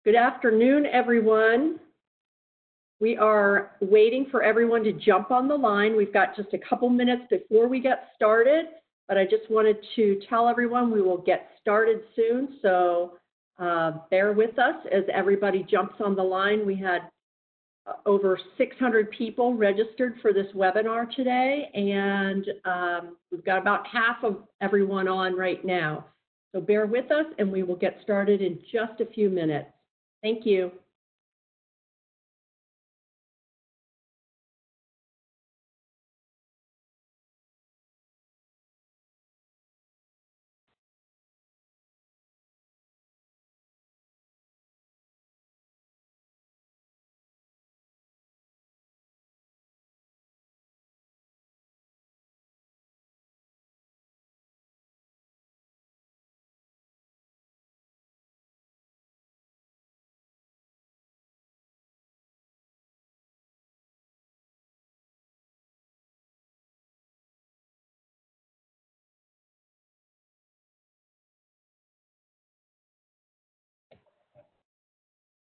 Good afternoon, everyone. We are waiting for everyone to jump on the line. We've got just a couple minutes before we get started, but I just wanted to tell everyone we will get started soon, so bear with us as everybody jumps on the line. We had over 600 people registered for this webinar today, and we've got about half of everyone on right now. So bear with us, and we will get started in just a few minutes. Thank you.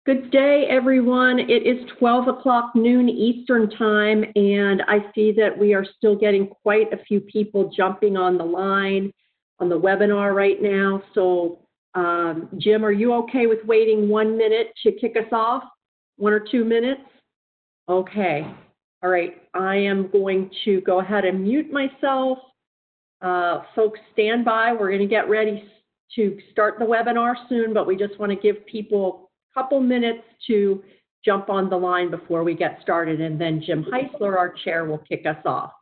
Good day, everyone. It is 12 o'clock noon Eastern time, and I see that we are still getting quite a few people jumping on the line on the webinar right now. So, Jim, are you okay with waiting 1 minute to kick us off? 1 or 2 minutes? Okay. All right. I am going to go ahead and mute myself. Folks, stand by. We're going to get ready to start the webinar soon, but we just want to give people couple minutes to jump on the line before we get started, and then Jim Heisler, our chair, will kick us off.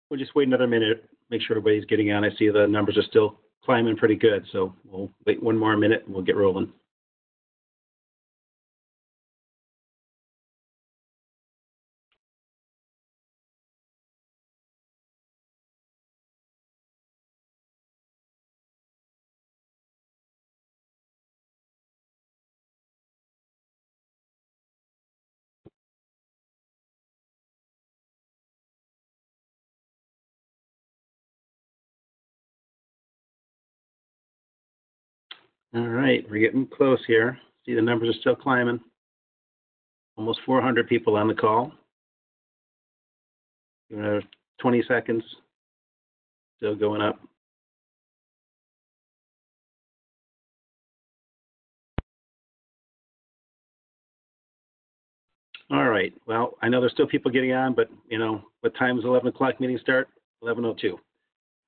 We'll just wait another minute, make sure everybody's getting on. I see the numbers are still climbing pretty good, so we'll wait 1 more minute and we'll get rolling. All right, we're getting close here. See, the numbers are still climbing. Almost 400 people on the call. Give it another 20 seconds. Still going up. All right, well, I know there's still people getting on, but you know, what time is 11 o'clock meeting start? 11:02.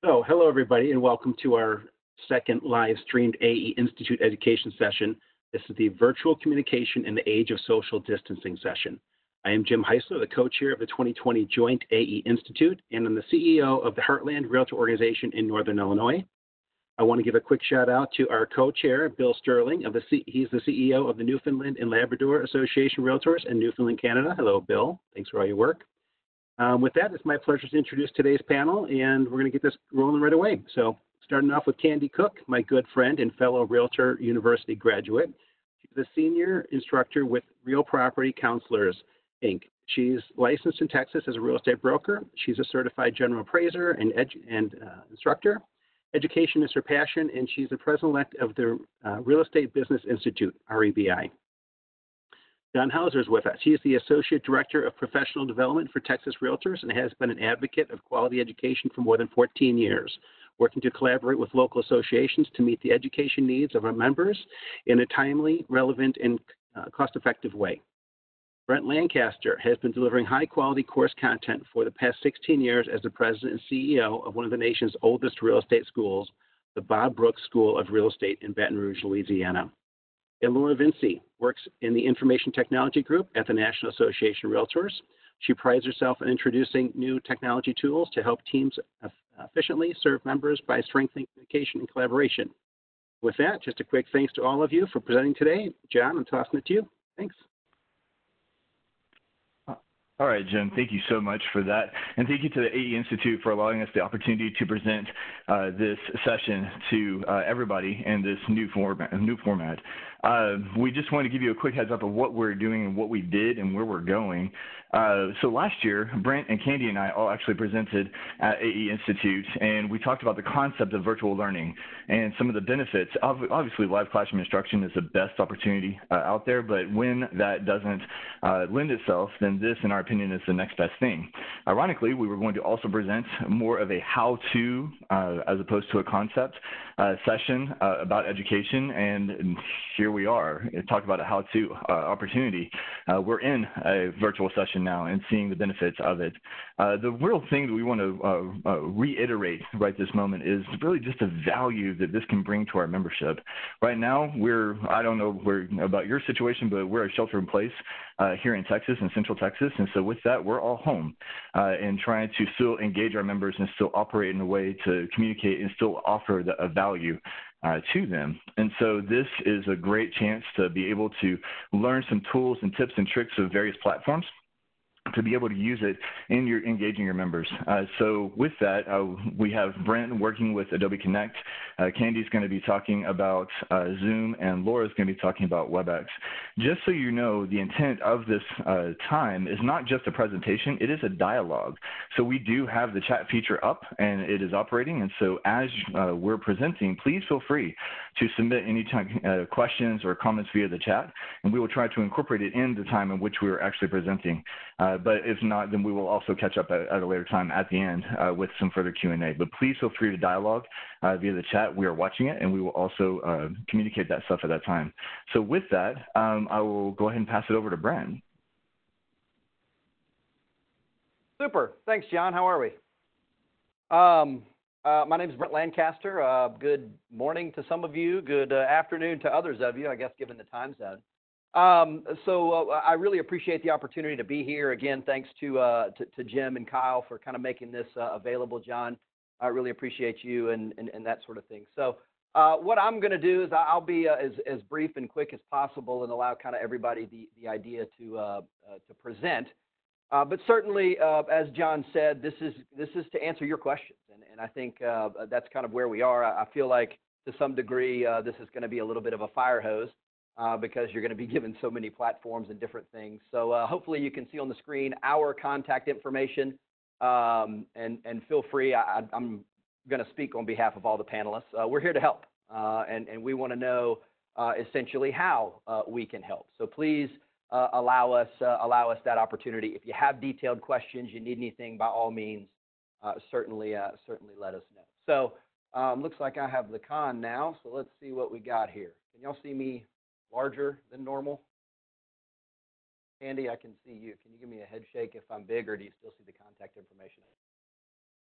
So, hello everybody, and welcome to our second live streamed AE Institute education session. This is the Virtual Communication in the Age of Social Distancing session. I am Jim Heisler, the co-chair of the 2020 Joint AE Institute, and I'm the CEO of the Heartland Realtor Organization in Northern Illinois. I want to give a quick shout out to our co-chair, Bill Sterling. He's the CEO of the Newfoundland and Labrador Association Realtors in Newfoundland, Canada. Hello, Bill. Thanks for all your work. With that, it's my pleasure to introduce today's panel, and we're going to get this rolling right away. So, starting off with Candy Cook, my good friend and fellow Realtor University graduate. She's a senior instructor with Real Property Counselors, Inc. She's licensed in Texas as a real estate broker. She's a certified general appraiser and instructor. Education is her passion, and she's the president-elect of the Real Estate Business Institute, REBI. Don Hauser is with us. He is the Associate Director of Professional Development for Texas Realtors and has been an advocate of quality education for more than 14 years, working to collaborate with local associations to meet the education needs of our members in a timely, relevant, and cost-effective way. Brent Lancaster has been delivering high-quality course content for the past 16 years as the president and CEO of one of the nation's oldest real estate schools, the Bob Brooks School of Real Estate in Baton Rouge, Louisiana. And Laura Vinci works in the Information Technology Group at the National Association of Realtors. She prides herself on introducing new technology tools to help teams efficiently serve members by strengthening communication and collaboration. With that, just a quick thanks to all of you for presenting today. John, I'm tossing it to you. Thanks. All right, Jim, thank you so much for that. And thank you to the AE Institute for allowing us the opportunity to present this session to everybody in this new format. We just want to give you a quick heads up of what we're doing and what we did and where we're going. So last year, Brent and Candy and I all actually presented at AE Institute, and we talked about the concept of virtual learning and some of the benefits. Obviously, live classroom instruction is the best opportunity out there, but when that doesn't lend itself, then this, in our opinion, is the next best thing. Ironically, we were going to also present more of a how-to as opposed to a concept session about education, and here we are, talk about a how-to opportunity. We're in a virtual session now and seeing the benefits of it. The real thing that we want to reiterate right this moment is really just the value that this can bring to our membership. Right now, I don't know about your situation, but we're a shelter in place here in Texas, in Central Texas, and so with that, we're all home and trying to still engage our members and still operate in a way to communicate and still offer a value to them. And so this is a great chance to be able to learn some tools and tips and tricks of various platforms to be able to use it in engaging your members. So with that, we have Brent working with Adobe Connect. Candy's going to be talking about Zoom, and Laura's going to be talking about Webex. Just so you know, the intent of this time is not just a presentation, it is a dialogue. So we do have the chat feature up, and it is operating. And so as we're presenting, please feel free to submit any questions or comments via the chat, and we will try to incorporate it in the time in which we are actually presenting. But if not, then we will also catch up at a later time at the end with some further Q&A. But please feel free to dialogue via the chat. We are watching it, and we will also communicate that stuff at that time. So with that, I will go ahead and pass it over to Brent. Super. Thanks, John. How are we? My name is Brent Lancaster. Good morning to some of you. Good afternoon to others of you, I guess, given the time zone. So I really appreciate the opportunity to be here. Again, thanks to Jim and Kyle for kind of making this available, John. I really appreciate you and that sort of thing. So what I'm going to do is I'll be as brief and quick as possible and allow kind of everybody the idea to present. But certainly, as John said, this is to answer your questions, and I think that's kind of where we are. I feel like to some degree this is going to be a little bit of a fire hose. Because you're going to be given so many platforms and different things. So hopefully you can see on the screen our contact information, and feel free. I'm going to speak on behalf of all the panelists. We're here to help, and we want to know essentially how we can help. So please allow us that opportunity. If you have detailed questions, you need anything, by all means, certainly let us know. So looks like I have the con now. So let's see what we got here. Can y'all see me larger than normal? Andy, I can see you. Can you give me a head shake if I'm big, or do you still see the contact information?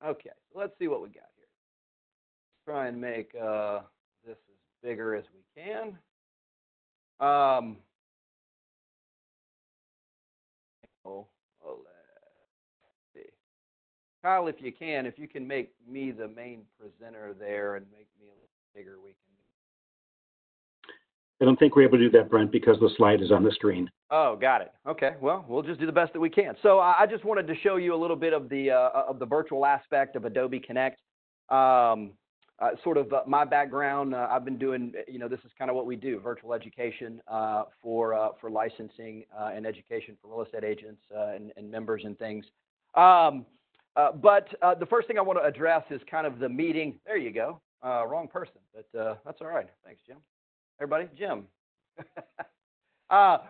Okay, so let's see what we got here. Let's try and make this as bigger as we can. Let's see. Kyle, if you can make me the main presenter there and make me a little bigger, we can. I don't think we're able to do that, Brent, because the slide is on the screen. Oh, got it. Okay, well, we'll just do the best that we can. So I just wanted to show you a little bit of the virtual aspect of Adobe Connect. Sort of my background, I've been doing, this is kind of what we do, virtual education for licensing and education for real estate agents and members and things. But the first thing I want to address is kind of the meeting. There you go. Wrong person, but that's all right. Thanks, Jim. Everybody, Jim.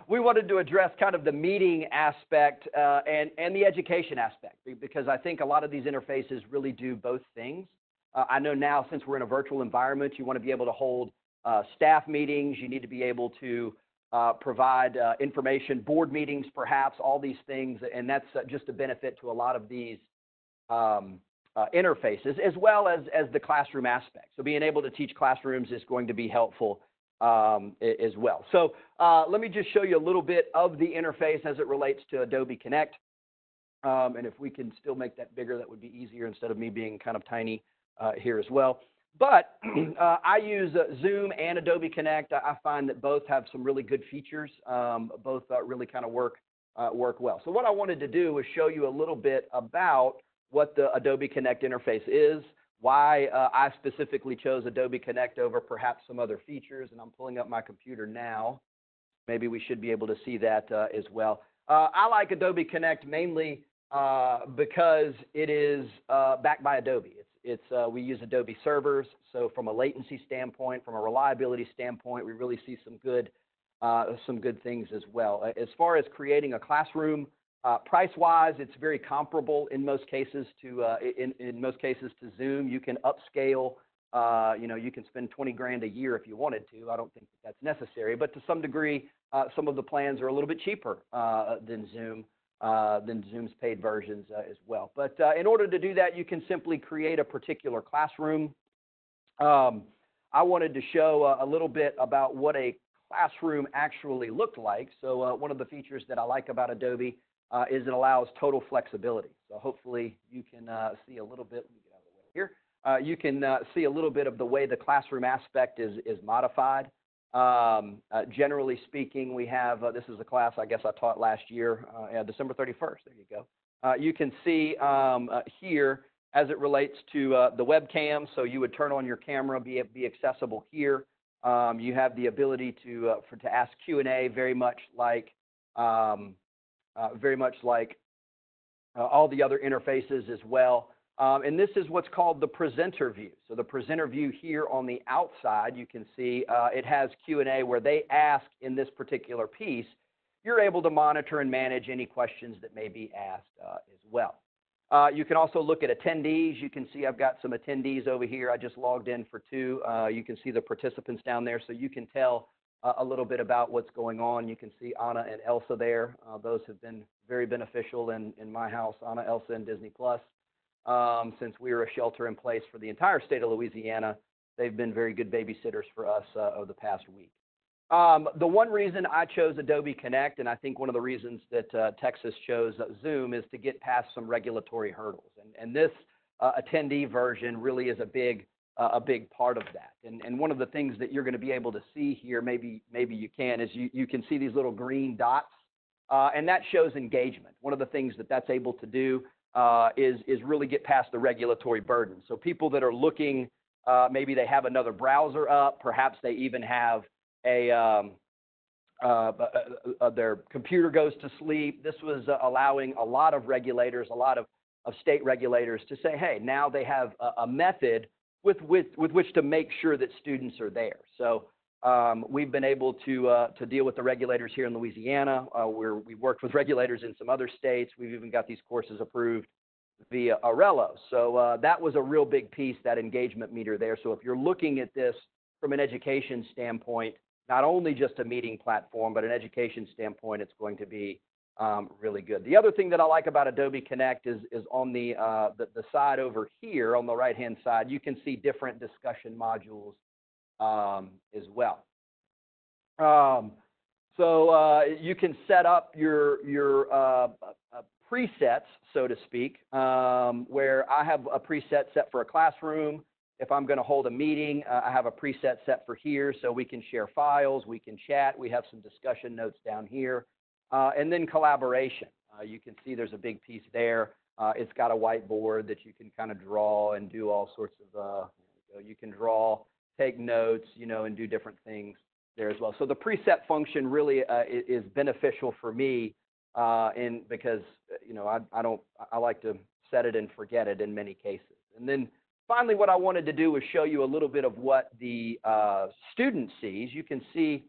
We wanted to address kind of the meeting aspect and the education aspect, because I think a lot of these interfaces really do both things. I know now, since we're in a virtual environment, you want to be able to hold staff meetings. You need to be able to provide information, board meetings, perhaps, all these things. And that's just a benefit to a lot of these interfaces, as well as the classroom aspect. So being able to teach classrooms is going to be helpful as well. So let me just show you a little bit of the interface as it relates to Adobe Connect. And if we can still make that bigger, that would be easier instead of me being kind of tiny here as well. But I use Zoom and Adobe Connect. I find that both have some really good features. Both really kind of work work well. So what I wanted to do was show you a little bit about what the Adobe Connect interface is, why I specifically chose Adobe Connect over perhaps some other features, and I'm pulling up my computer now. Maybe we should be able to see that as well. I like Adobe Connect mainly because it is backed by Adobe. We use Adobe servers, so from a latency standpoint, from a reliability standpoint, we really see some good things as well. As far as creating a classroom, price-wise, it's very comparable in most cases to Zoom. You can upscale. You can spend 20 grand a year if you wanted to. I don't think that's necessary, but to some degree, some of the plans are a little bit cheaper than Zoom's paid versions as well. But in order to do that, you can simply create a particular classroom. I wanted to show a little bit about what a classroom actually looked like. So one of the features that I like about Adobe is it allows total flexibility. So hopefully you can see a little bit. Let me get out of the way here. You can see a little bit of the way the classroom aspect is modified. Generally speaking, we have, this is a class I guess I taught last year, December 31st. There you go. You can see here as it relates to the webcam. So you would turn on your camera, be accessible here. You have the ability to ask Q&A, very much like all the other interfaces as well. And this is what's called the presenter view. So the presenter view here on the outside, you can see it has Q&A where they ask in this particular piece. You're able to monitor and manage any questions that may be asked as well. You can also look at attendees. You can see I've got some attendees over here. I just logged in for 2. You can see the participants down there, so you can tell a little bit about what's going on. You can see Anna and Elsa there. Those have been very beneficial in my house, Anna, Elsa, and Disney Plus. Since we were a shelter in place for the entire state of Louisiana, they've been very good babysitters for us over the past week. The one reason I chose Adobe Connect, and I think one of the reasons that Texas chose Zoom, is to get past some regulatory hurdles. And this attendee version really is a big part of that. And one of the things that you're going to be able to see here, maybe you can, is you can see these little green dots, and that shows engagement. One of the things that's able to do is really get past the regulatory burden. So people that are looking, maybe they have another browser up, perhaps they even have their computer goes to sleep. This was allowing a lot of regulators, a lot of state regulators to say, hey, now they have a method with which to make sure that students are there. So we've been able to deal with the regulators here in Louisiana. We've worked with regulators in some other states. We've even got these courses approved via Arello. So that was a real big piece, that engagement meter there. So if you're looking at this from an education standpoint, not only just a meeting platform, but an education standpoint, it's going to be really good. The other thing that I like about Adobe Connect is on the side over here, on the right-hand side, you can see different discussion modules as well. So you can set up your presets, so to speak, where I have a preset set for a classroom. If I'm going to hold a meeting, I have a preset set for here, so we can share files, we can chat, we have some discussion notes down here, and then collaboration. You can see there's a big piece there. It's got a whiteboard that you can kind of draw and do all sorts of, you can draw, take notes, and do different things there as well. So the preset function really is beneficial for me, because I like to set it and forget it in many cases. And then finally, what I wanted to do was show you a little bit of what the student sees. You can see,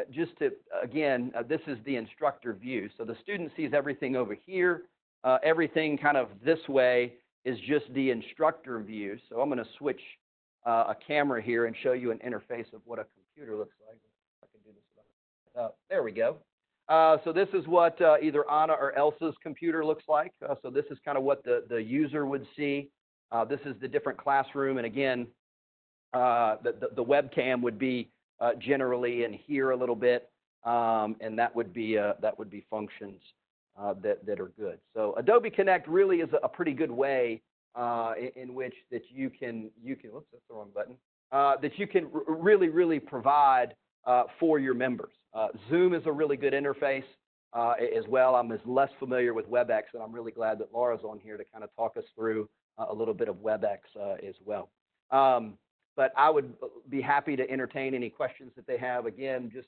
this is the instructor view. So the student sees everything over here. Everything kind of this way is just the instructor view. So I'm going to switch a camera here and show you an interface of what a computer looks like. I can do this. There we go. So this is what either Anna or Elsa's computer looks like. So this is kind of what the user would see. This is the different classroom, and again, the webcam would be generally in here a little bit, and that would be functions that are good. So Adobe Connect really is a pretty good way in which that you can whoops, that's the wrong button, that you can really provide for your members. Zoom is a really good interface. as well. I'm less familiar with Webex, and I'm really glad that Laura's on here to kind of talk us through a little bit of Webex as well. But I would be happy to entertain any questions that they have. Again, just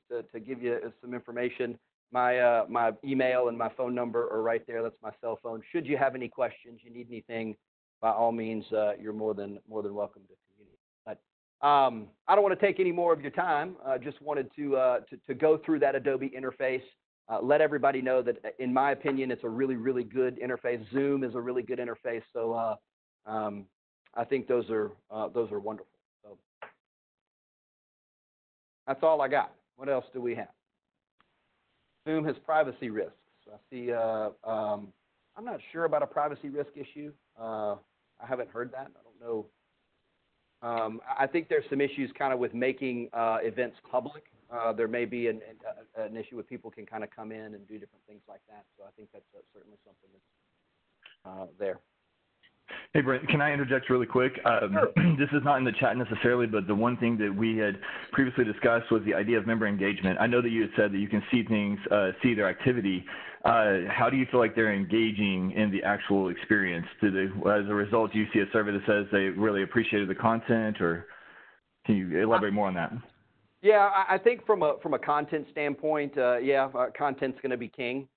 to give you some information, my email and my phone number are right there. That's my cell phone. Should you have any questions, you need anything, by all means, you're more than welcome to communicate. But I don't want to take any more of your time. I just wanted to go through that Adobe interface. Let everybody know that, in my opinion, it's a really, really good interface. Zoom is a really good interface. So I think those are wonderful. So that's all I got. What else do we have? Zoom has privacy risks. I see. I'm not sure about a privacy risk issue. I haven't heard that. I don't know. I think there's some issues kind of with making events public. There may be an issue where people can kind of come in and do different things like that. So I think that's certainly something that's there. Hey, Brent, can I interject really quick? Sure. This is not in the chat necessarily, but the one thing that we had previously discussed was the idea of member engagement. I know that you had said that you can see things, see their activity. How do you feel like they're engaging in the actual experience? As a result, do you see a survey that says they really appreciated the content, or can you elaborate more on that? Yeah, I think from a content standpoint, content's going to be king.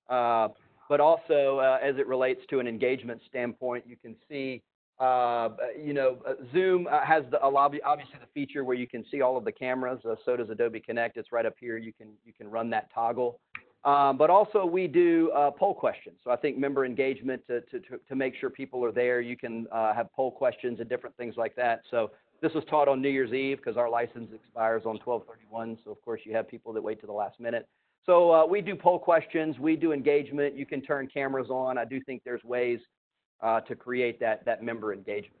But also, as it relates to an engagement standpoint, you can see, Zoom has obviously the feature where you can see all of the cameras. So does Adobe Connect. It's right up here. You can run that toggle. But also, we do poll questions. So I think member engagement to make sure people are there. You can have poll questions and different things like that. So this was taught on New Year's Eve because our license expires on 12/31. So of course, you have people that wait to the last minute. So we do poll questions, we do engagement, you can turn cameras on. I do think there's ways to create that member engagement.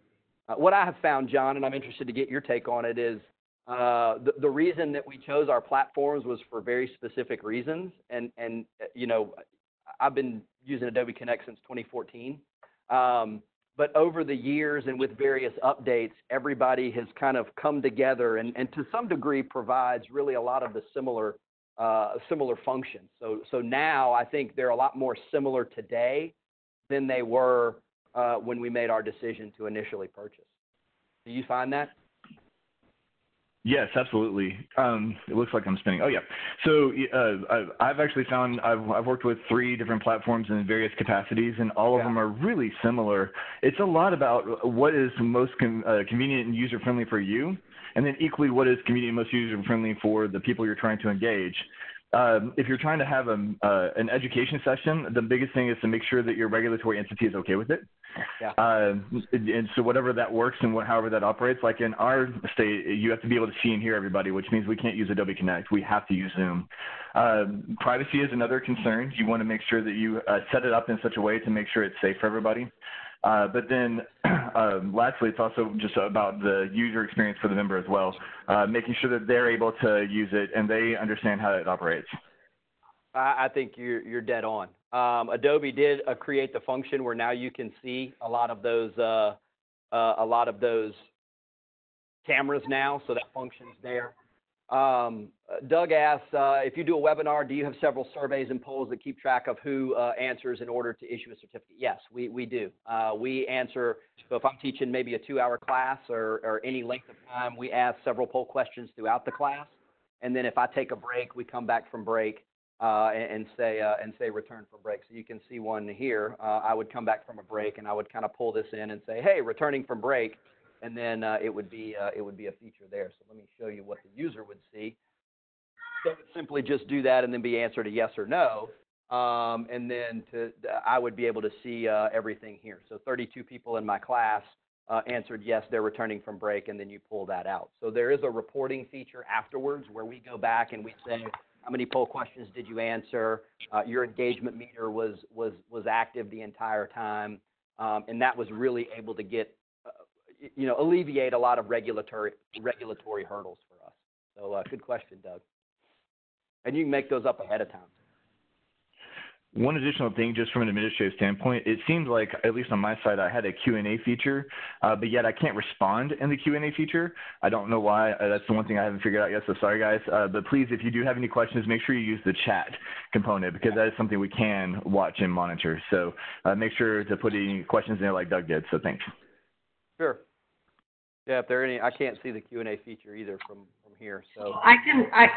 What I have found, John, and I'm interested to get your take on it, is the reason that we chose our platforms was for very specific reasons. And I've been using Adobe Connect since 2014. But over the years and with various updates, everybody has kind of come together and to some degree provides really a lot of the similar functions. So now I think they're a lot more similar today than they were when we made our decision to initially purchase. Do you find that? Yes, absolutely. It looks like I'm spinning. Oh, yeah. So I've actually found I've worked with 3 different platforms in various capacities, and all of them are really similar. It's a lot about what is most convenient and user-friendly for you, and then equally what is convenient and most user-friendly for the people you're trying to engage. If you're trying to have an education session, the biggest thing is to make sure that your regulatory entity is okay with it. Yeah. And so whatever that works and however that operates, like in our state, you have to be able to see and hear everybody, which means we can't use Adobe Connect. We have to use Zoom. Privacy is another concern. You want to make sure that you set it up in such a way to make sure it's safe for everybody. But then lastly, it's also just about the user experience for the member as well, making sure that they're able to use it and they understand how it operates. I think you're dead on. Adobe did create the function where now you can see a lot of those cameras now, so that function's there. Doug asks, if you do a webinar, do you have several surveys and polls that keep track of who answers in order to issue a certificate? Yes, we do. We answer, so if I'm teaching maybe a 2-hour class or any length of time, we ask several poll questions throughout the class. And then if I take a break, we come back from break and say return from break. So you can see one here. I would come back from a break and I would kind of pull this in and say, hey, returning from break. And then it would be a feature there. So let me show you what the user would see. So it would simply just do that and then be answered a yes or no. And then I would be able to see everything here. So 32 people in my class answered yes, they're returning from break, and then you pull that out. So there is a reporting feature afterwards where we go back and we say, how many poll questions did you answer? Your engagement meter was active the entire time. And that was really able to get alleviate a lot of regulatory hurdles for us. So good question, Doug. And you can make those up ahead of time. One additional thing, just from an administrative standpoint, it seems like, at least on my side, I had a Q&A feature, but yet I can't respond in the Q&A feature. I don't know why. That's the one thing I haven't figured out yet, so sorry, guys. But please, if you do have any questions, make sure you use the chat component, because that is something we can watch and monitor. So make sure to put any questions in there like Doug did, so thanks. Sure. Yeah, if there are any, I can't see the Q&A feature either from here. So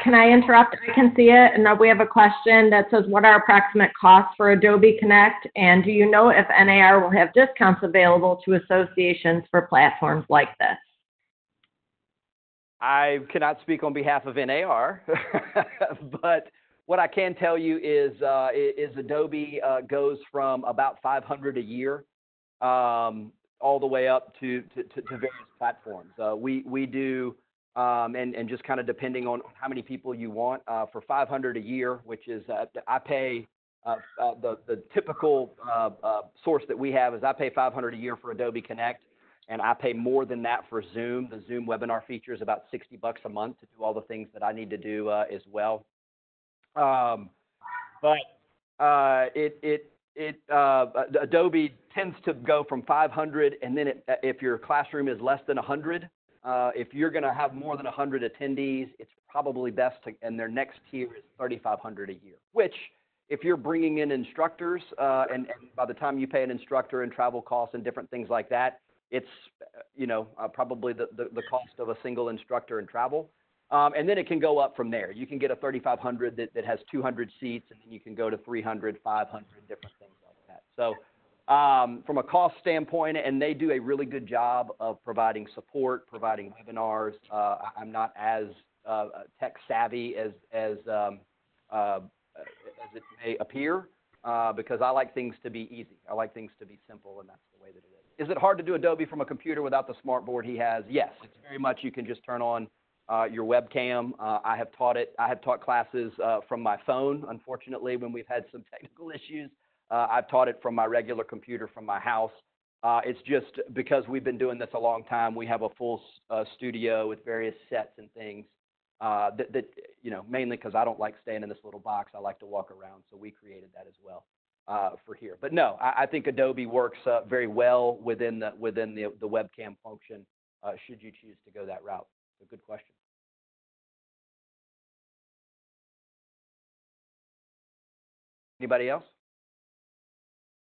Can I interrupt? I can see it, and we have a question that says, what are approximate costs for Adobe Connect, and do you know if NAR will have discounts available to associations for platforms like this? I cannot speak on behalf of NAR, but what I can tell you is Adobe goes from about $500 a year all the way up to various platforms. We do, and just kind of depending on how many people you want, for $500 a year, which is I pay the typical source that we have is I pay $500 a year for Adobe Connect, and I pay more than that for Zoom. The Zoom webinar feature is about $60 a month to do all the things that I need to do as well. Adobe tends to go from 500, and then if your classroom is less than 100, if you're going to have more than 100 attendees, it's probably best to, and their next tier is $3,500 a year, which if you're bringing in instructors, and by the time you pay an instructor and travel costs and different things like that, it's, probably the cost of a single instructor and travel. And then it can go up from there. You can get a 3,500 that has 200 seats, and then you can go to 300, 500, different things like that. So from a cost standpoint, and they do a really good job of providing support, providing webinars. I'm not as tech savvy as it may appear, because I like things to be easy. I like things to be simple, and that's the way that it is. Is it hard to do Adobe from a computer without the smart board he has? Yes, it's very much. You can just turn on your webcam. I have taught classes from my phone. Unfortunately, when we've had some technical issues, I've taught it from my regular computer from my house. It's just because we've been doing this a long time, we have a full studio with various sets and things that mainly because I don't like staying in this little box. I like to walk around, so we created that as well for here. But no, I think Adobe works very well within the webcam function, should you choose to go that route. A good question. Anybody else?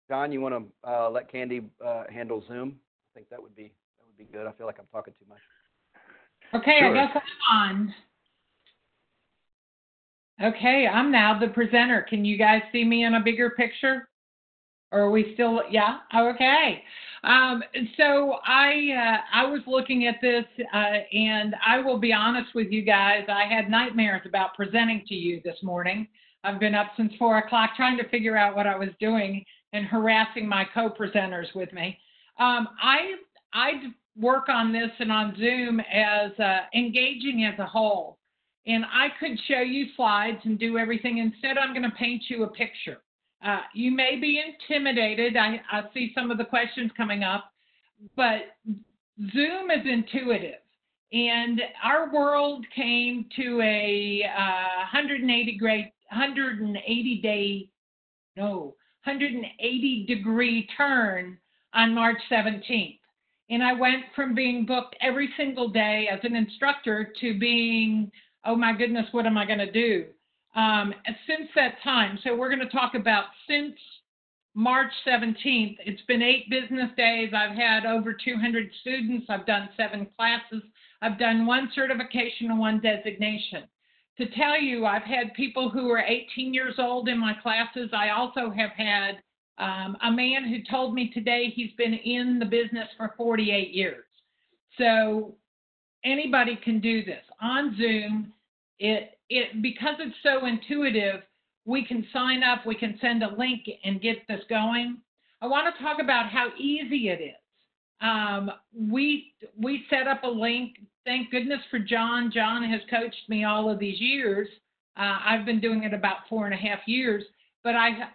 John, you want to let Candy handle Zoom? I think that would be good. I feel like I'm talking too much. Okay, Sure. I guess I'm on. Okay, I'm now the presenter. Can you guys see me in a bigger picture? Or are we still, yeah? Okay. So I was looking at this, and I will be honest with you guys, I had nightmares about presenting to you this morning. I've been up since 4 o'clock trying to figure out what I was doing and harassing my co-presenters with me. I work on this and on Zoom as engaging as a whole. And I could show you slides and do everything. Instead, I'm going to paint you a picture. You may be intimidated. I see some of the questions coming up, but Zoom is intuitive. And our world came to a 180-degree turn on March 17th. And I went from being booked every single day as an instructor to being, oh my goodness, what am I going to do? Since that time, so we're going to talk about since March 17th, it's been 8 business days. I've had over 200 students. I've done 7 classes. I've done 1 certification and 1 designation. To tell you, I've had people who are 18 years old in my classes. I also have had a man who told me today he's been in the business for 48 years. So anybody can do this. On Zoom, because it's so intuitive, we can sign up, we can send a link and get this going. I want to talk about how easy it is. We set up a link. Thank goodness for John. John has coached me all of these years. I've been doing it about 4.5 years, but I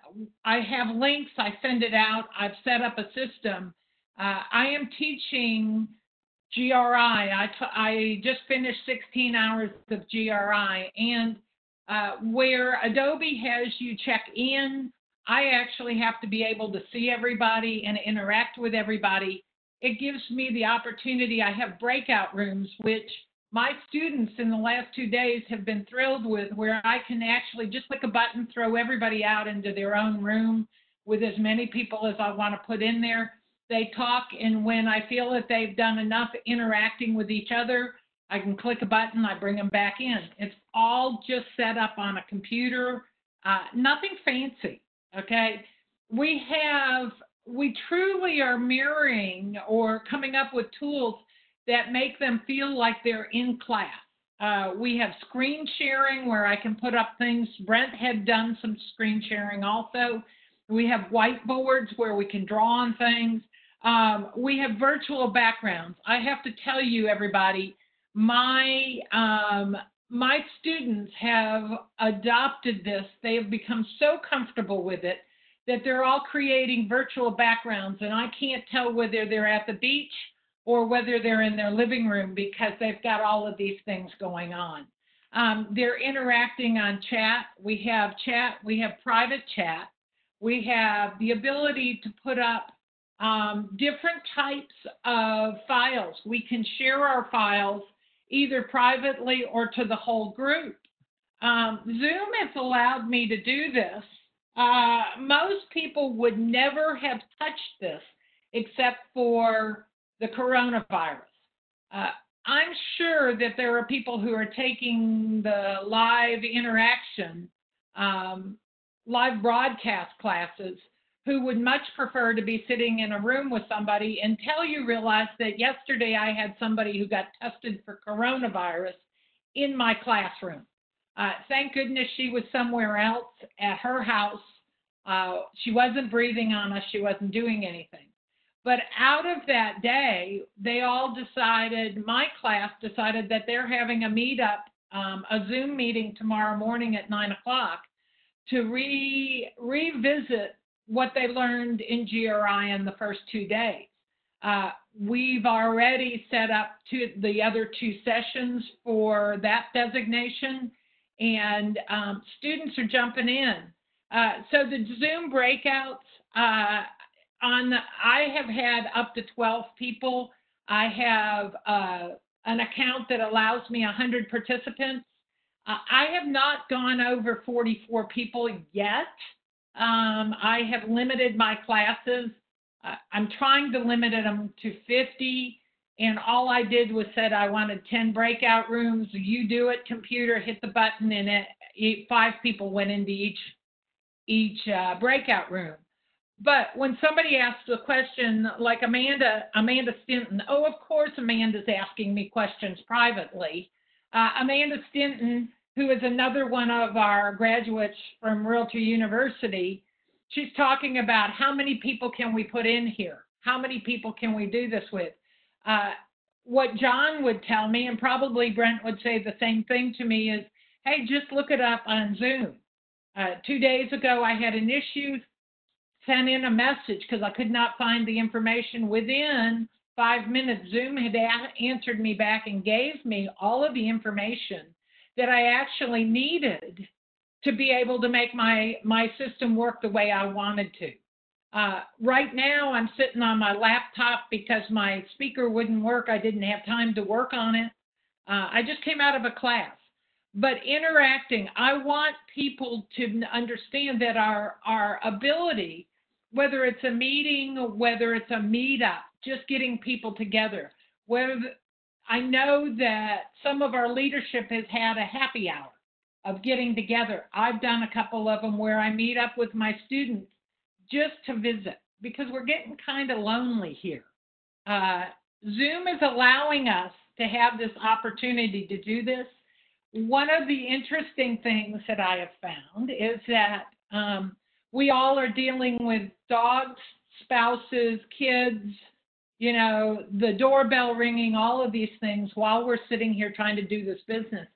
have links. I send it out. I've set up a system. I am teaching GRI. I just finished 16 hours of GRI, and where Adobe has you check in, I actually have to be able to see everybody and interact with everybody. It gives me the opportunity. I have breakout rooms, which my students in the last 2 days have been thrilled with, where I can actually just click a button, throw everybody out into their own room with as many people as I want to put in there. They talk, and when I feel that they've done enough interacting with each other, I can click a button, I bring them back in. It's all just set up on a computer, nothing fancy, okay? We truly are mirroring or coming up with tools that make them feel like they're in class. We have screen sharing where I can put up things. Brent had done some screen sharing also. We have whiteboards where we can draw on things. We have virtual backgrounds. I have to tell you, everybody, my students have adopted this. They have become so comfortable with it that they're all creating virtual backgrounds, and I can't tell whether they're at the beach or whether they're in their living room because they've got all of these things going on. They're interacting on chat. We have private chat. We have the ability to put up different types of files. We can share our files either privately or to the whole group. Zoom has allowed me to do this. Most people would never have touched this except for the coronavirus. I'm sure that there are people who are taking the live interaction, live broadcast classes who would much prefer to be sitting in a room with somebody until you realize that yesterday I had somebody who got tested for coronavirus in my classroom. Thank goodness she was somewhere else at her house. She wasn't breathing on us. She wasn't doing anything. But out of that day, they all decided, my class decided that they're having a meetup, a Zoom meeting tomorrow morning at 9 o'clock to revisit what they learned in GRI in the first 2 days. We've already set up the other 2 sessions for that designation, and students are jumping in. So the Zoom breakouts, I have had up to 12 people. I have an account that allows me 100 participants. I have not gone over 44 people yet. I have limited my classes. I'm trying to limit them to 50, and all I did was said I wanted 10 breakout rooms. You do it, computer, hit the button, and 5 people went into each breakout room. But when somebody asks a question like Amanda Stinton, oh, of course Amanda's asking me questions privately. Amanda Stinton, who is another one of our graduates from Realtor University, she's talking about how many people can we put in here? How many people can we do this with? What John would tell me, and probably Brent would say the same thing to me, is, hey, just look it up on Zoom. 2 days ago, I had an issue, sent in a message because I could not find the information. Within 5 minutes, Zoom had answered me back and gave me all of the information that I actually needed to be able to make my system work the way I wanted to. Right now, I'm sitting on my laptop because my speaker wouldn't work. I didn't have time to work on it. I just came out of a class. But interacting, I want people to understand that our ability, whether it's a meeting, whether it's a meetup, just getting people together, I know that some of our leadership has had a happy hour of getting together. I've done a couple of them where I meet up with my students just to visit because we're getting kind of lonely here. Zoom is allowing us to have this opportunity to do this. One of the interesting things that I have found is that we all are dealing with dogs, spouses, kids, you know, the doorbell ringing, all of these things while we're sitting here trying to do this business.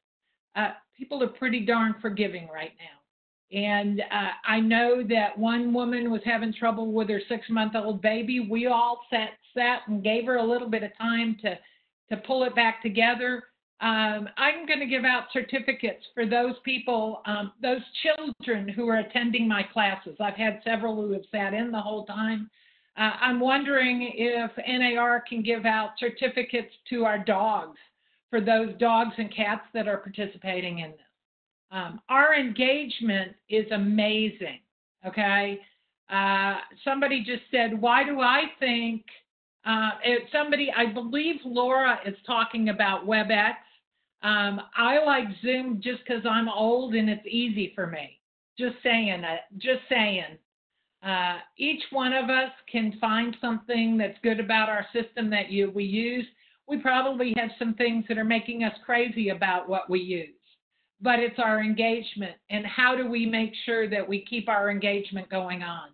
People are pretty darn forgiving right now. And I know that one woman was having trouble with her 6-month-old baby. We all sat and gave her a little bit of time to pull it back together. I'm going to give out certificates for those people, those children who are attending my classes. I've had several who have sat in the whole time. I'm wondering if NAR can give out certificates to our dogs for those dogs and cats that are participating in this. Our engagement is amazing, okay? Somebody just said, why do I think, I believe Laura is talking about Webex. I like Zoom just because I'm old and it's easy for me. Just saying. Each one of us can find something that's good about our system that we use. We probably have some things that are making us crazy about what we use, but it's our engagement. And how do we make sure that we keep our engagement going on?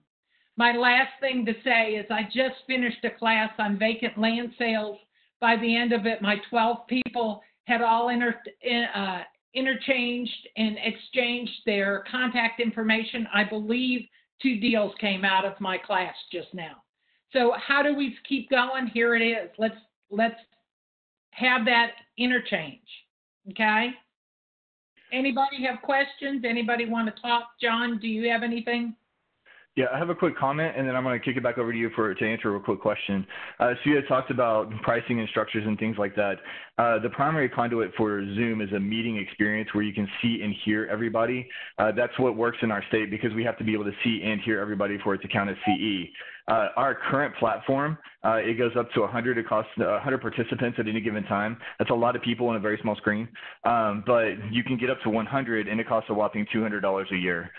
My last thing to say is I just finished a class on vacant land sales. By the end of it, my 12 people had all interchanged and exchanged their contact information. I believe 2 deals came out of my class just now. So how do we keep going? Here it is. Let's have that interchange, okay? Anybody have questions? Anybody want to talk? John, do you have anything? Yeah, I have a quick comment, and then I'm going to kick it back over to you to answer a quick question. So you had talked about pricing and structures and things like that. The primary conduit for Zoom is a meeting experience where you can see and hear everybody. That's what works in our state because we have to be able to see and hear everybody for it to count as CE. Our current platform, it goes up to 100. It costs 100 participants at any given time. That's a lot of people on a very small screen. But you can get up to 100, and it costs a whopping $200 a year.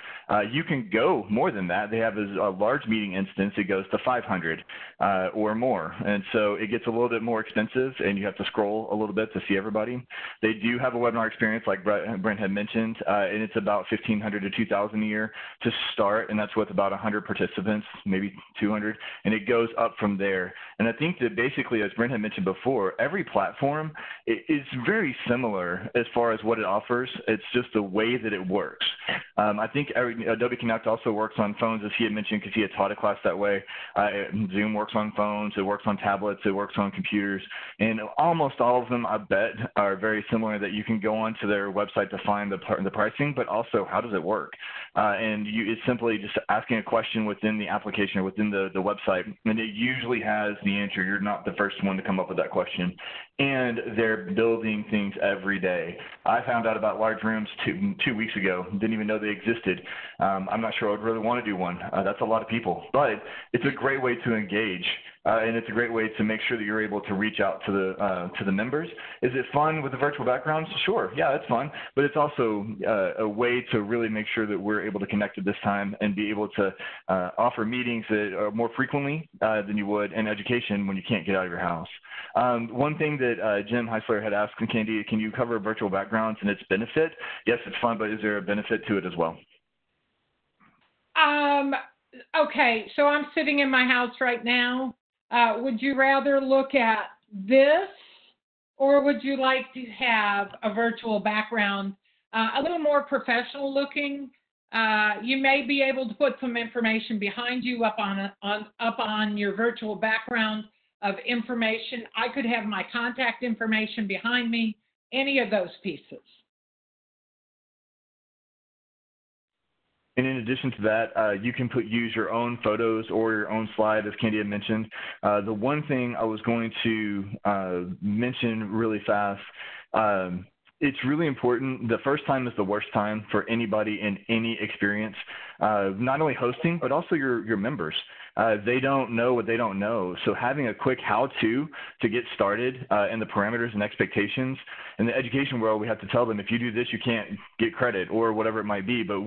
You can go more than that. They have a large meeting instance. It goes to 500 or more. And so it gets a little bit more expensive, and you have to scroll a little bit to see everybody. They do have a webinar experience, like Brent had mentioned, and it's about $1,500 to $2,000 a year to start, and that's with about 100 participants, maybe 200. And it goes up from there. And I think that basically, as Brent had mentioned before, every platform is very similar as far as what it offers. It's just the way that it works. I think Adobe Connect also works on phones, as he had mentioned, because he had taught a class that way. Zoom works on phones. It works on tablets. It works on computers. And almost all of them, I bet, are very similar, that you can go onto their website to find the pricing, but also how does it work? And it's simply just asking a question within the application or within the website, and it usually has the answer. You're not the first one to come up with that question. And they're building things every day. I found out about large rooms two weeks ago. Didn't even know they existed. I'm not sure I would really want to do one. That's a lot of people, but it's a great way to engage. And it's a great way to make sure that you're able to reach out to the members. Is it fun with the virtual backgrounds? Sure, yeah, it's fun, but it's also a way to really make sure that we're able to connect at this time and be able to offer meetings that are more frequently than you would in education when you can't get out of your house. One thing that Jim Heisler had asked Candy, can you cover virtual backgrounds and its benefit? Yes, it's fun, but is there a benefit to it as well? Okay, so I'm sitting in my house right now. Would you rather look at this, or would you like to have a virtual background, a little more professional looking? You may be able to put some information behind you up on your virtual background of information. I could have my contact information behind me, any of those pieces. And in addition to that, you can use your own photos or your own slide, as Candy had mentioned. The one thing I was going to mention really fast, it's really important. The first time is the worst time for anybody in any experience, not only hosting, but also your members. They don't know what they don't know. So having a quick how-to to get started and the parameters and expectations. In the education world, we have to tell them, if you do this, you can't get credit or whatever it might be. But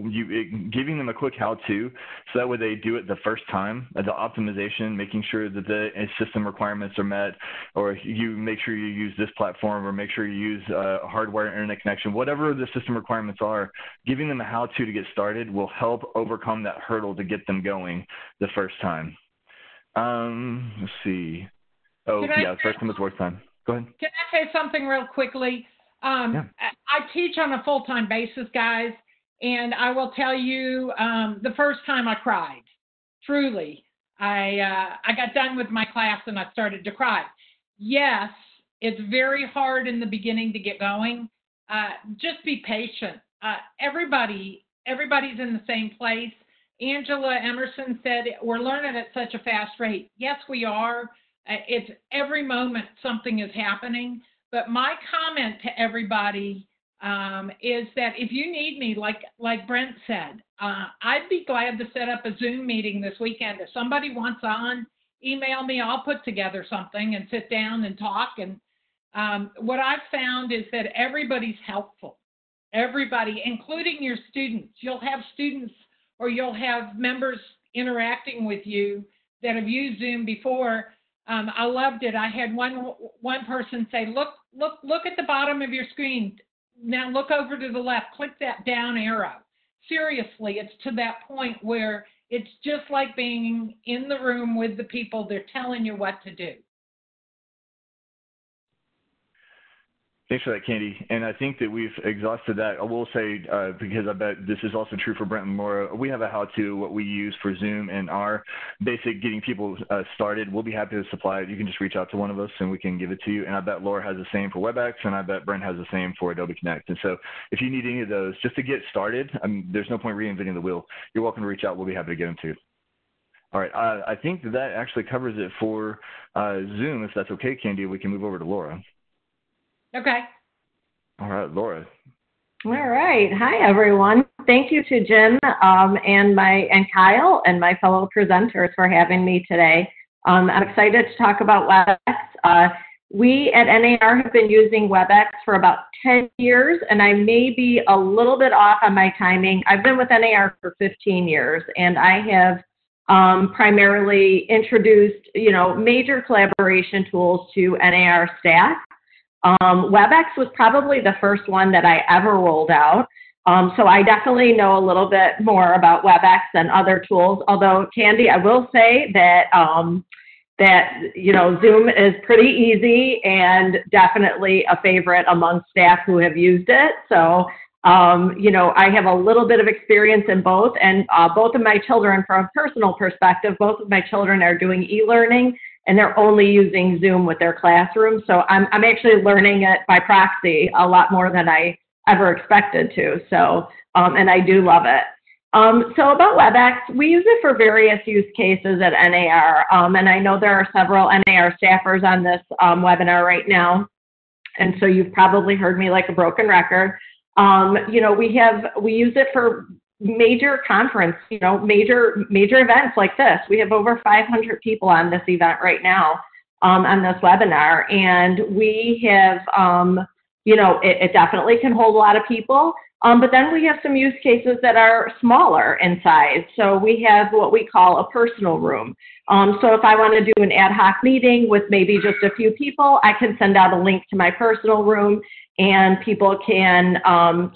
giving them a quick how-to so that way they do it the first time, the optimization, making sure that the system requirements are met, or you make sure you use this platform, or make sure you use hardware internet connection, whatever the system requirements are, giving them a how-to to get started will help overcome that hurdle to get them going the first time. Let's see. Oh, yeah, first time is worst time. Go ahead. Can I say something real quickly? Yeah. I teach on a full-time basis, guys, and I will tell you, the first time I cried, truly. I got done with my class and I started to cry. Yes, It's very hard in the beginning to get going. Just be patient. Everybody's in the same place. Angela Emerson said, we're learning at such a fast rate. Yes, we are. It's every moment something is happening. But my comment to everybody is that if you need me, like Brent said, I'd be glad to set up a Zoom meeting this weekend. If somebody wants on, email me. I'll put together something and sit down and talk. And what I've found is that everybody's helpful. Everybody, including your students. You'll have students or you'll have members interacting with you that have used Zoom before. I loved it. I had one person say, look at the bottom of your screen. Now look over to the left, click that down arrow. Seriously, it's to that point where it's just like being in the room with the people. They're telling you what to do. Thanks for that, Candy. And I think that we've exhausted that. I will say, because I bet this is also true for Brent and Laura, we have a how-to, what we use for Zoom and our basic getting people started. We'll be happy to supply it. You can just reach out to one of us and we can give it to you. And I bet Laura has the same for Webex, and I bet Brent has the same for Adobe Connect. And so if you need any of those, just to get started, there's no point reinventing the wheel. You're welcome to reach out. We'll be happy to get them to you. All right. I think that actually covers it for Zoom. If that's okay, Candy, we can move over to Laura. Okay. All right, Laura. All right. Hi, everyone. Thank you to Jim and Kyle and my fellow presenters for having me today. I'm excited to talk about Webex. We at NAR have been using Webex for about 10 years, and I may be a little bit off on my timing. I've been with NAR for 15 years, and I have primarily introduced, major collaboration tools to NAR staff. Webex was probably the first one that I ever rolled out. So I definitely know a little bit more about Webex than other tools. Although, Candy, I will say that, Zoom is pretty easy and definitely a favorite among staff who have used it. So, I have a little bit of experience in both, and both of my children, from a personal perspective, both of my children are doing e-learning, and they're only using Zoom with their classroom. So I'm actually learning it by proxy a lot more than I ever expected to. So, and I do love it. So about Webex, we use it for various use cases at NAR. And I know there are several NAR staffers on this webinar right now. And so you've probably heard me like a broken record. We use it for major conference, major events like this. We have over 500 people on this event right now, on this webinar. And we have, it definitely can hold a lot of people. But then we have some use cases that are smaller in size. So we have what we call a personal room. So if I want to do an ad hoc meeting with maybe just a few people, I can send out a link to my personal room, and people can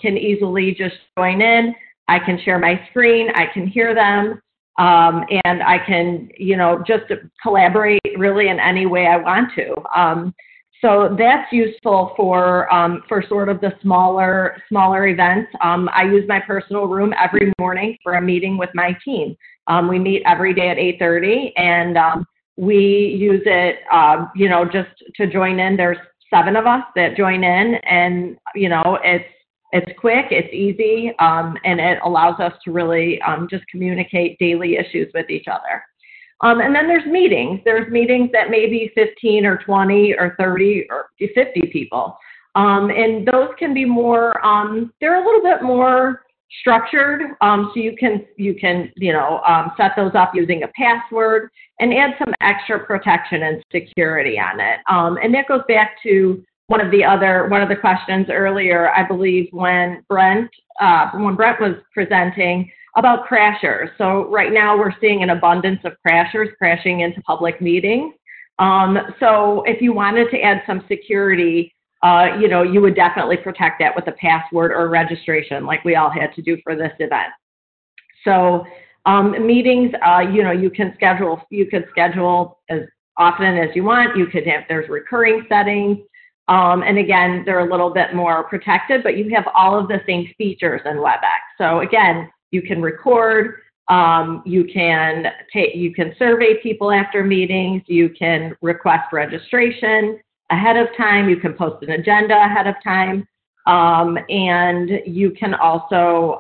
easily just join in. I can share my screen, I can hear them, and I can, just collaborate really in any way I want to. So that's useful for sort of the smaller events. I use my personal room every morning for a meeting with my team. We meet every day at 8:30, and we use it, just to join in. There's 7 of us that join in, and, it's quick, it's easy, and it allows us to really just communicate daily issues with each other. And then there's meetings. There's meetings that may be 15 or 20 or 30 or 50 people. And those can be more, they're a little bit more structured. So you can set those up using a password and add some extra protection and security on it. And that goes back to one of the questions earlier, I believe, when Brent was presenting about crashers. So right now we're seeing an abundance of crashers crashing into public meetings. So if you wanted to add some security, you would definitely protect that with a password or registration, like we all had to do for this event. So meetings, you can schedule as often as you want. There's recurring settings. And again, they're a little bit more protected, but you have all of the same features in Webex. So again, you can record, you can survey people after meetings, you can request registration, ahead of time. You can post an agenda ahead of time. And you can also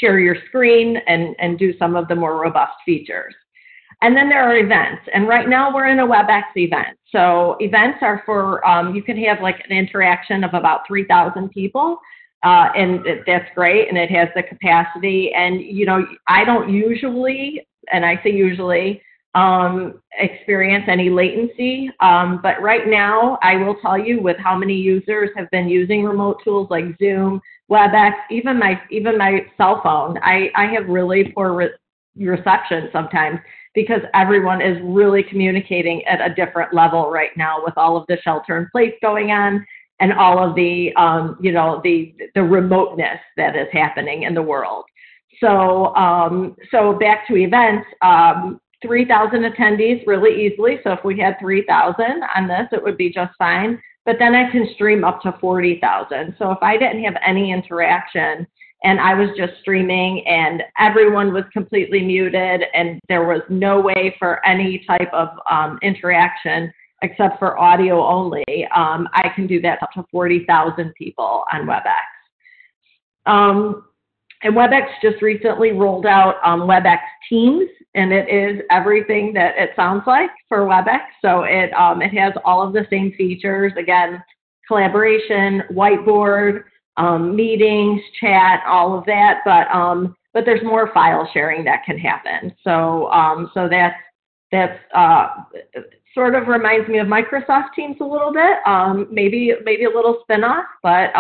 share your screen and do some of the more robust features. And then there are events. And right now we're in a Webex event. So events are for, you can have like an interaction of about 3,000 people. And that's great. And it has the capacity. And, you know, I don't usually, and I say usually, experience any latency. But right now, I will tell you with how many users have been using remote tools like Zoom, Webex, even my cell phone, I have really poor reception sometimes because everyone is really communicating at a different level right now with all of the shelter in place going on and all of the, you know, the remoteness that is happening in the world. So, so back to events, 3,000 attendees really easily. So if we had 3,000 on this, it would be just fine. But then I can stream up to 40,000. So if I didn't have any interaction and I was just streaming and everyone was completely muted and there was no way for any type of interaction except for audio only, I can do that up to 40,000 people on Webex. And Webex just recently rolled out Webex Teams, and it is everything that it sounds like for Webex. So it has all of the same features, again, collaboration, whiteboard, meetings, chat, all of that, but there's more file sharing that can happen. So so that's sort of reminds me of Microsoft Teams a little bit, maybe a little spin-off, but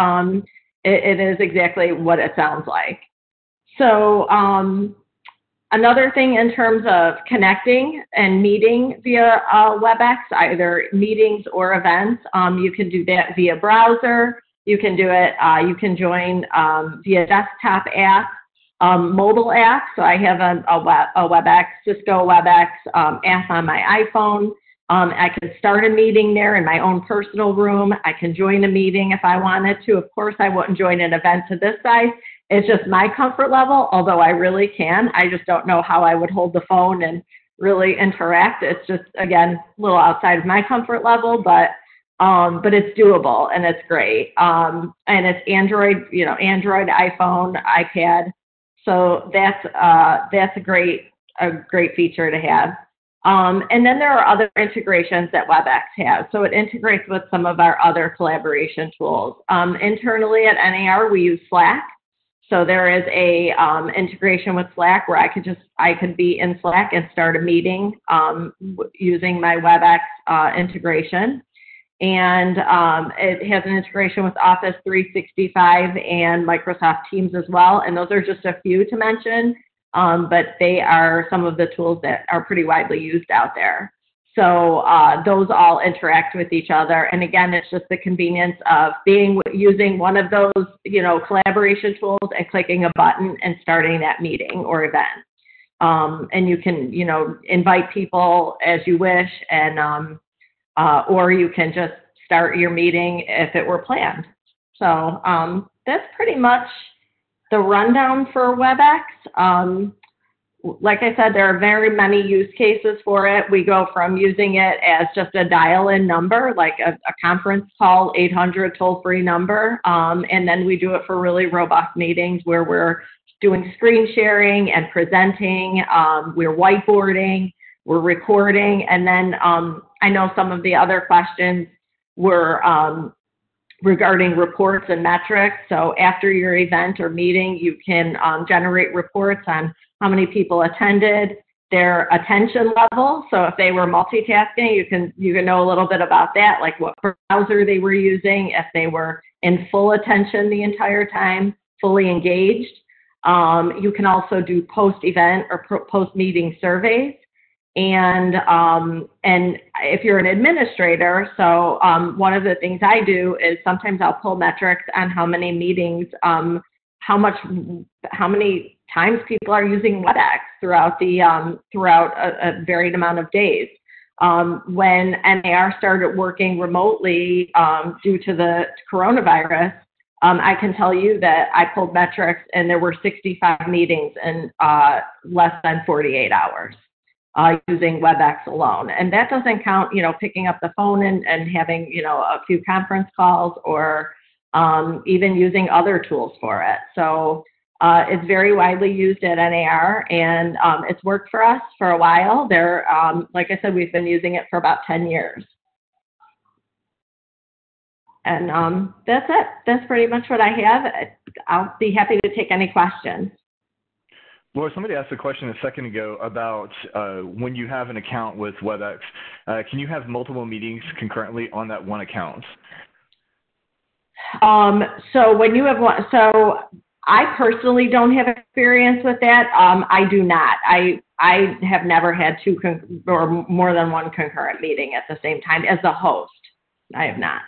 it is exactly what it sounds like. So another thing in terms of connecting and meeting via Webex, either meetings or events, you can do that via browser. You can do it, you can join via desktop app, mobile app. So I have a Webex, Cisco Webex app on my iPhone. I can start a meeting there in my own personal room. I can join a meeting if I wanted to. Of course, I wouldn't join an event to this size. It's just my comfort level, although I really can. I just don't know how I would hold the phone and really interact. It's just, again, a little outside of my comfort level, but it's doable and it's great. And it's Android, you know, Android, iPhone, iPad. So that's a great feature to have. And then there are other integrations that Webex has. So it integrates with some of our other collaboration tools. Internally at NAR, we use Slack. So there is a integration with Slack where I could be in Slack and start a meeting using my Webex integration. And it has an integration with Office 365 and Microsoft Teams as well. And those are just a few to mention. But they are some of the tools that are pretty widely used out there. So those all interact with each other. And again, it's just the convenience of using one of those, you know, collaboration tools and clicking a button and starting that meeting or event. And you can, you know, invite people as you wish, and or you can just start your meeting if it were planned. So that's pretty much the rundown for Webex. Like I said, there are very many use cases for it. We go from using it as just a dial-in number, like a conference call, 800 toll-free number, and then we do it for really robust meetings where we're doing screen sharing and presenting, we're whiteboarding, we're recording, and then I know some of the other questions were regarding reports and metrics. So after your event or meeting, you can generate reports on how many people attended, their attention level. So if they were multitasking, you can know a little bit about that, like what browser they were using, if they were in full attention the entire time, fully engaged. You can also do post-event or post-meeting surveys. And if you're an administrator, so one of the things I do is sometimes I'll pull metrics on how many meetings, how many times people are using Webex throughout a varied amount of days. When NAR started working remotely due to the coronavirus, I can tell you that I pulled metrics and there were 65 meetings in less than 48 hours. using Webex alone. And that doesn't count, picking up the phone and having, a few conference calls or even using other tools for it. So it's very widely used at NAR, and it's worked for us for a while. Like I said, we've been using it for about 10 years. And that's it. That's pretty much what I have. I'll be happy to take any questions. Laura, somebody asked a question a second ago about when you have an account with Webex, can you have multiple meetings concurrently on that one account? So when you have one, so I personally don't have experience with that. I do not. I have never had two or more than one concurrent meeting at the same time as the host. I have not.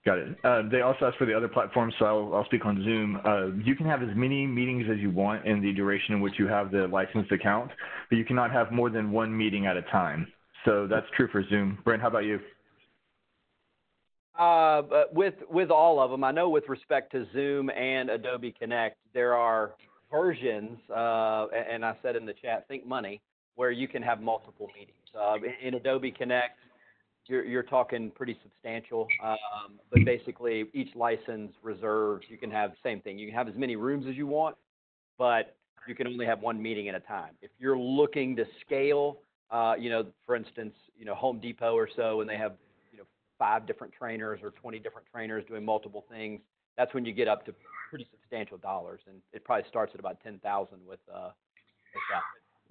Got it. They also asked for the other platforms, so I'll speak on Zoom. You can have as many meetings as you want in the duration in which you have the licensed account, but you cannot have more than one meeting at a time. So that's true for Zoom. Brent, how about you? With all of them, I know with respect to Zoom and Adobe Connect, there are versions, and I said in the chat, think money, where you can have multiple meetings. In Adobe Connect, you're talking pretty substantial, but basically each license reserves, you can have same thing. You can have as many rooms as you want, but you can only have one meeting at a time. If you're looking to scale, for instance, Home Depot or so, and they have 5 different trainers or 20 different trainers doing multiple things, that's when you get up to pretty substantial dollars, and it probably starts at about 10,000 with that.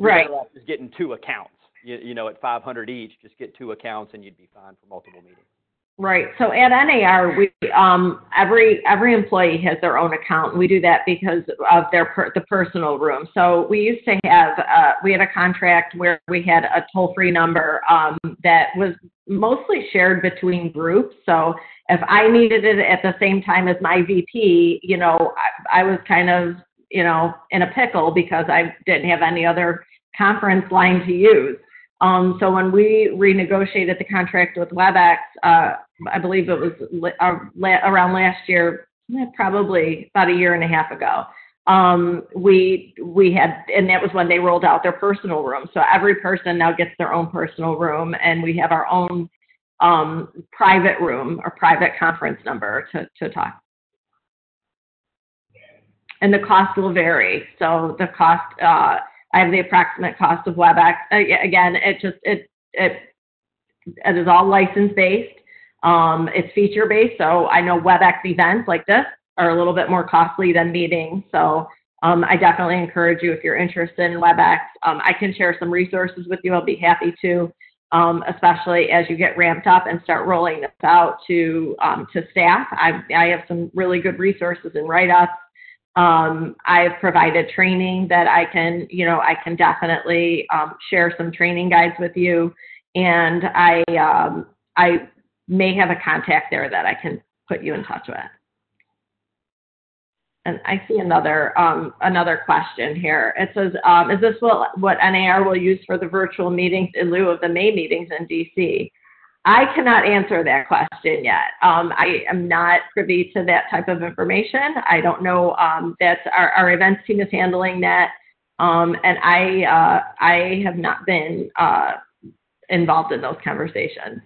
Right. Just getting 2 accounts. At 500 each, just get 2 accounts and you'd be fine for multiple meetings. Right. So at NAR, we every employee has their own account, and we do that because of the personal room. So we used to have we had a contract where we had a toll-free number that was mostly shared between groups. So if I needed it at the same time as my VP, I was kind of in a pickle because I didn't have any other conference line to use. So when we renegotiated the contract with Webex, I believe it was around last year, probably about a year and a half ago, we had, and that was when they rolled out their personal room. So every person now gets their own personal room, and we have our own private room or private conference number to talk. And the cost will vary. So the cost, I have the approximate cost of Webex. Again, it is all license-based. It's feature-based, so I know Webex events like this are a little bit more costly than meetings. So I definitely encourage you, if you're interested in Webex, I can share some resources with you. I'll be happy to, especially as you get ramped up and start rolling this out to staff. I have some really good resources and write-ups. I've provided training that I can definitely share some training guides with you, and I may have a contact there that I can put you in touch with. And I see another question here. It says, is this what NAR will use for the virtual meetings in lieu of the May meetings in DC? I cannot answer that question yet. I am not privy to that type of information. I don't know. That's our events team is handling that, and I have not been involved in those conversations.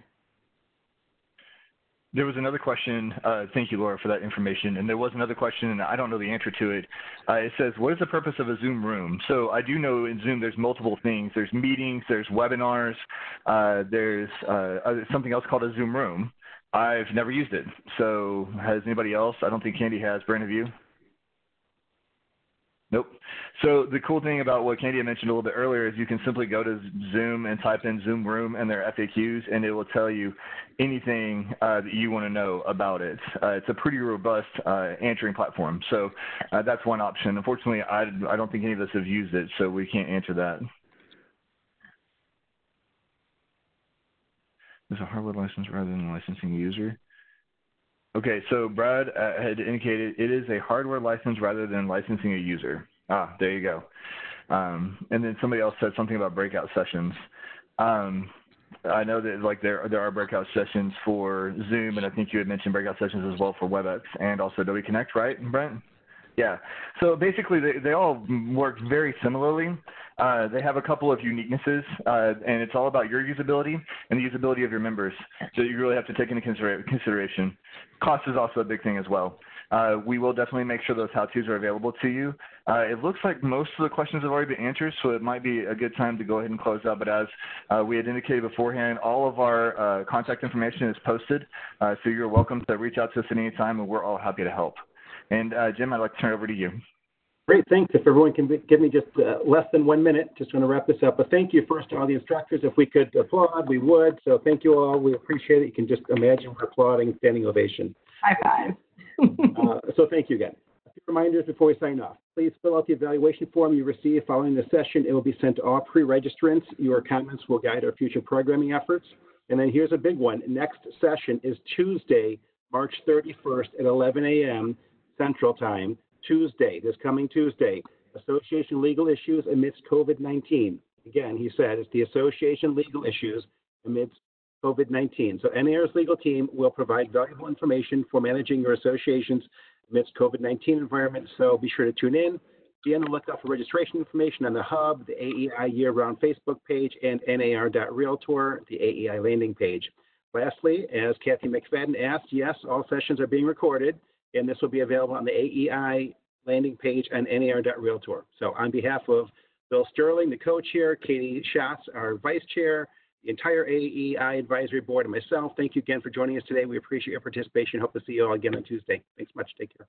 There was another question. Thank you, Laura, for that information. And there was another question, and I don't know the answer to it. It says, what is the purpose of a Zoom room? So I do know in Zoom there's multiple things. There's meetings, there's webinars, there's something else called a Zoom room. I've never used it. So has anybody else? I don't think Candy has. Brent, have you? Nope. So the cool thing about what Candy mentioned a little bit earlier is you can simply go to Zoom and type in Zoom Room and their FAQs, and it will tell you anything that you want to know about it. It's a pretty robust answering platform. So that's one option. Unfortunately, I don't think any of us have used it, so we can't answer that. Is a hardware license rather than licensing a user? Okay, so Brad had indicated it is a hardware license rather than licensing a user. Ah, there you go. And then somebody else said something about breakout sessions. I know that there are breakout sessions for Zoom, and I think you had mentioned breakout sessions as well for Webex and also Adobe Connect, right, Brent? Yeah. So basically, they all work very similarly. They have a couple of uniquenesses, and it's all about your usability and the usability of your members. So you really have to take into consideration. Cost is also a big thing as well. We will definitely make sure those how-tos are available to you. It looks like most of the questions have already been answered, so it might be a good time to go ahead and close out. But as we had indicated beforehand, all of our contact information is posted, so you're welcome to reach out to us at any time, and we're all happy to help. And Jim, I'd like to turn it over to you. Great, thanks. If everyone can give me just less than 1 minute, just going to wrap this up. But thank you first to all the instructors. If we could applaud, we would. So thank you all. We appreciate it. You can just imagine we're applauding, standing ovation. High five. So thank you again. A few reminders before we sign off. Please fill out the evaluation form you receive following the session. It will be sent to all pre-registrants. Your comments will guide our future programming efforts. And then here's a big one. Next session is Tuesday, March 31st at 11 a.m. Central Time. Tuesday, this coming Tuesday, Association Legal Issues Amidst COVID-19. Again, he said it's the Association Legal Issues Amidst COVID-19. So NAR's legal team will provide valuable information for managing your associations amidst COVID-19 environment. So be sure to tune in. Be on the lookout for registration information on the Hub, the AEI year-round Facebook page, and nar.realtor, the AEI landing page. Lastly, as Kathy McFadden asked, yes, all sessions are being recorded, and this will be available on the AEI landing page on nar.realtor. So on behalf of Bill Sterling, the co-chair, Katie Schatz, our vice chair, the entire AEI advisory board, and myself, thank you again for joining us today. We appreciate your participation. Hope to see you all again on Tuesday. Thanks much. Take care.